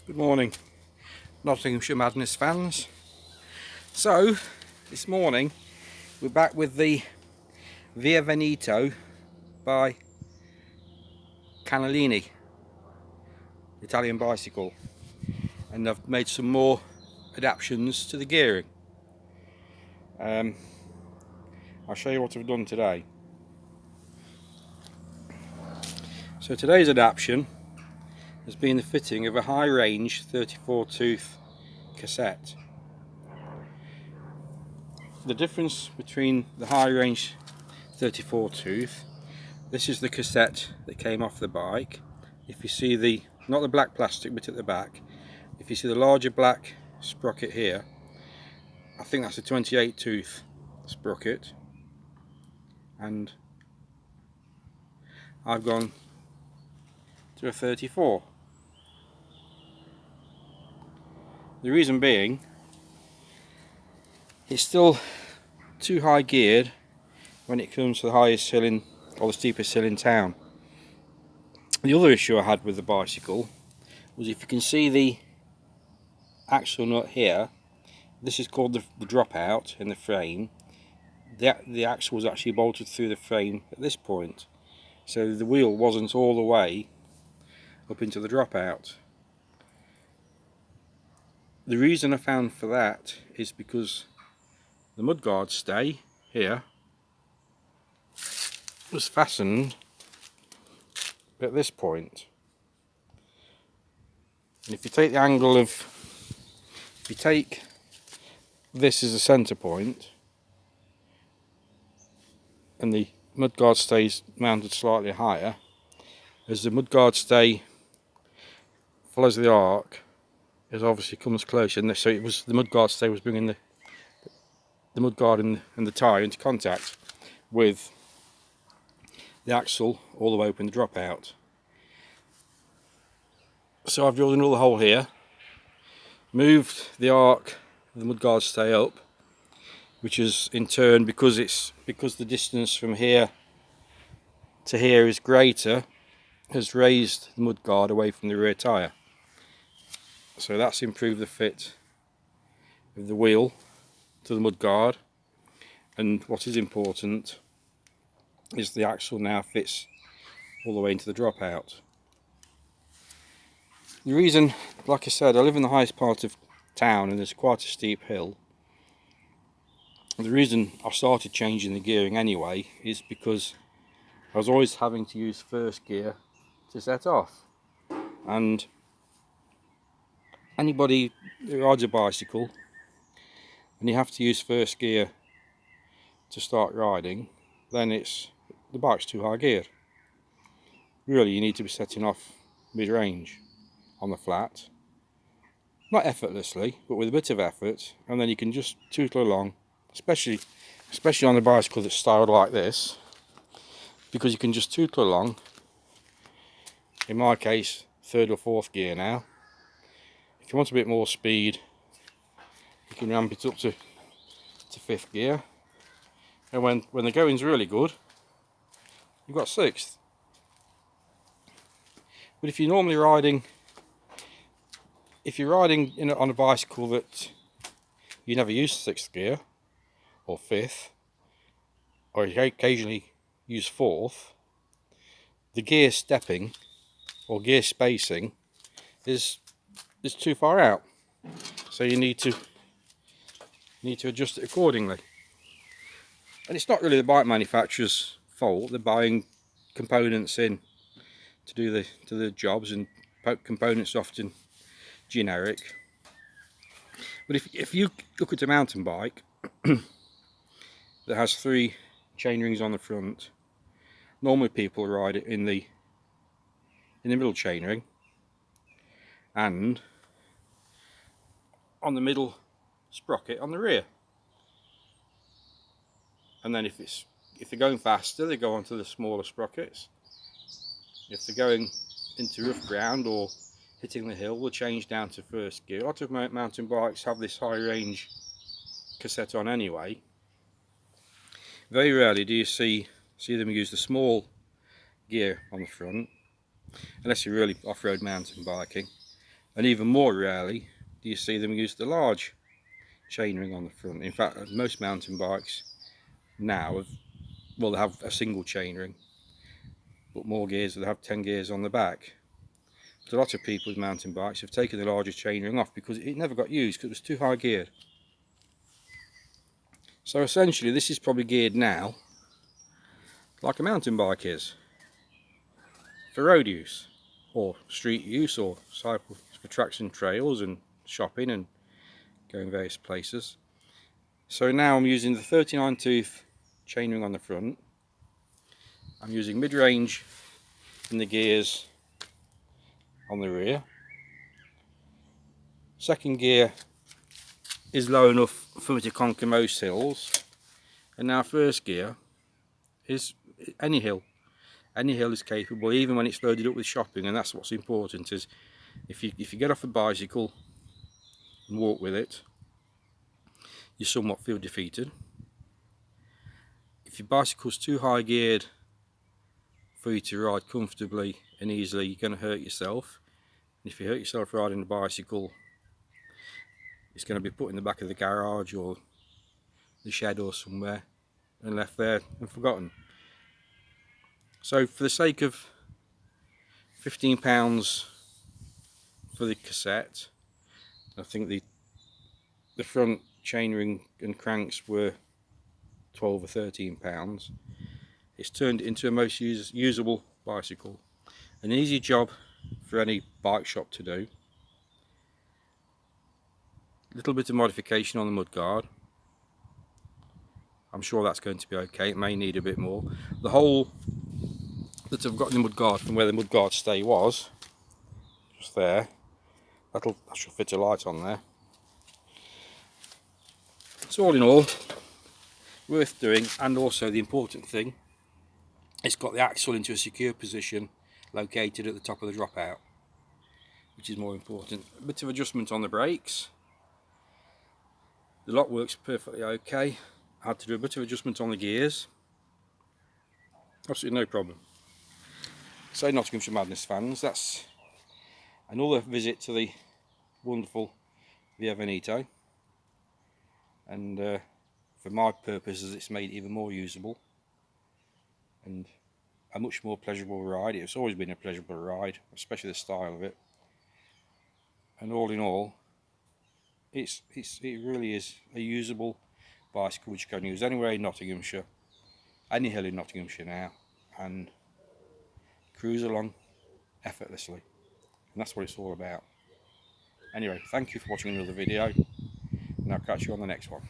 Good morning, Nottinghamshire Madness fans. So, this morning we're back with the Via Veneto by Canellini, Italian bicycle, and I've made some more adaptations to the gearing. I'll show you what I've done today. So today's adaptation has been the fitting of a high range 34 tooth cassette. The difference between the high range 34 tooth, this is the cassette that came off the bike. If you see the, not the black plastic but at the back, if you see the larger black sprocket here, I think that's a 28 tooth sprocket, and I've gone to a 34. The reason being, it's still too high geared when it comes to the highest hill in, or the steepest hill in town. The other issue I had with the bicycle was, if you can see the axle nut here, this is called the dropout in the frame. The axle was actually bolted through the frame at this point, so the wheel wasn't all the way up into the dropout. The reason I found for that is because the mudguard stay here was fastened at this point, and if you take the angle of, if you take this as a centre point and the mudguard stays mounted slightly higher, as the mudguard stay follows the arc, it obviously comes closer, and so it was, the mudguard stay was bringing the mudguard and the tyre into contact with the axle all the way up in the dropout. So I've drilled another hole here, moved the arc of the mudguard stay up, which is in turn, because the distance from here to here is greater, has raised the mudguard away from the rear tyre. So that's improved the fit of the wheel to the mudguard, and what is important is the axle now fits all the way into the dropout. The reason, like I said, I live in the highest part of town and there's quite a steep hill. The reason I started changing the gearing anyway is because I was always having to use first gear to set off, and anybody who rides a bicycle and you have to use first gear to start riding, then the bike's too high geared. Really, you need to be setting off mid-range on the flat, not effortlessly but with a bit of effort, and then you can just tootle along, especially on a bicycle that's styled like this, because you can just tootle along. In my case, third or fourth gear now. If you want a bit more speed, you can ramp it up to fifth gear, and when the going's really good, you've got sixth. But if you're normally riding, on a bicycle that you never use sixth gear or fifth, or you occasionally use fourth, the gear stepping or gear spacing is too far out, so you need to adjust it accordingly. And it's not really the bike manufacturer's fault. They're buying components in to do the jobs, and components often generic. But if you look at a mountain bike that has 3 chain rings on the front, normally people ride it in the middle chain ring and on the middle sprocket on the rear. And then if they're going faster, they go onto the smaller sprockets. If they're going into rough ground or hitting the hill, we'll change down to first gear. A lot of mountain bikes have this high range cassette on anyway. Very rarely do you see them use the small gear on the front, unless you're really off-road mountain biking. And even more rarely do you see them use the large chainring on the front. In fact, most mountain bikes now they have a single chainring, but more gears, they have 10 gears on the back. But a lot of people with mountain bikes have taken the larger chainring off because it never got used because it was too high geared. So essentially this is probably geared now like a mountain bike is, for road use or street use or cycle for tracks and trails and shopping and going various places. So now I'm using the 39 tooth chainring on the front. I'm using mid-range in the gears on the rear. Second gear is low enough for me to conquer most hills, and now first gear is any hill. Any hill is capable, even when it's loaded up with shopping, and that's what's important. Is if you get off a bicycle and walk with it, you somewhat feel defeated. If your bicycle's too high geared for you to ride comfortably and easily, you're going to hurt yourself. And if you hurt yourself riding a bicycle, it's going to be put in the back of the garage or the shed or somewhere and left there and forgotten. So for the sake of £15 for the cassette, I think the front chainring and cranks were £12 or £13. It's turned it into a most usable bicycle. An easy job for any bike shop to do. A little bit of modification on the mudguard. I'm sure that's going to be okay. It may need a bit more. The hole that I've got in the mudguard from where the mudguard stay was, just there, that should fit a light on there. So all in all, worth doing, and also the important thing, it's got the axle into a secure position located at the top of the dropout, which is more important. A bit of adjustment on the brakes. The lock works perfectly okay. I had to do a bit of adjustment on the gears. Absolutely no problem. So Nottinghamshire Madness fans, that's another visit to the wonderful Via Veneto, and for my purposes it's made even more usable and a much more pleasurable ride. It's always been a pleasurable ride, especially the style of it, and all in all it really is a usable bicycle which you can use anywhere in Nottinghamshire, any hill in Nottinghamshire now, and cruise along effortlessly, and that's what it's all about. Anyway, thank you for watching another video, and I'll catch you on the next one.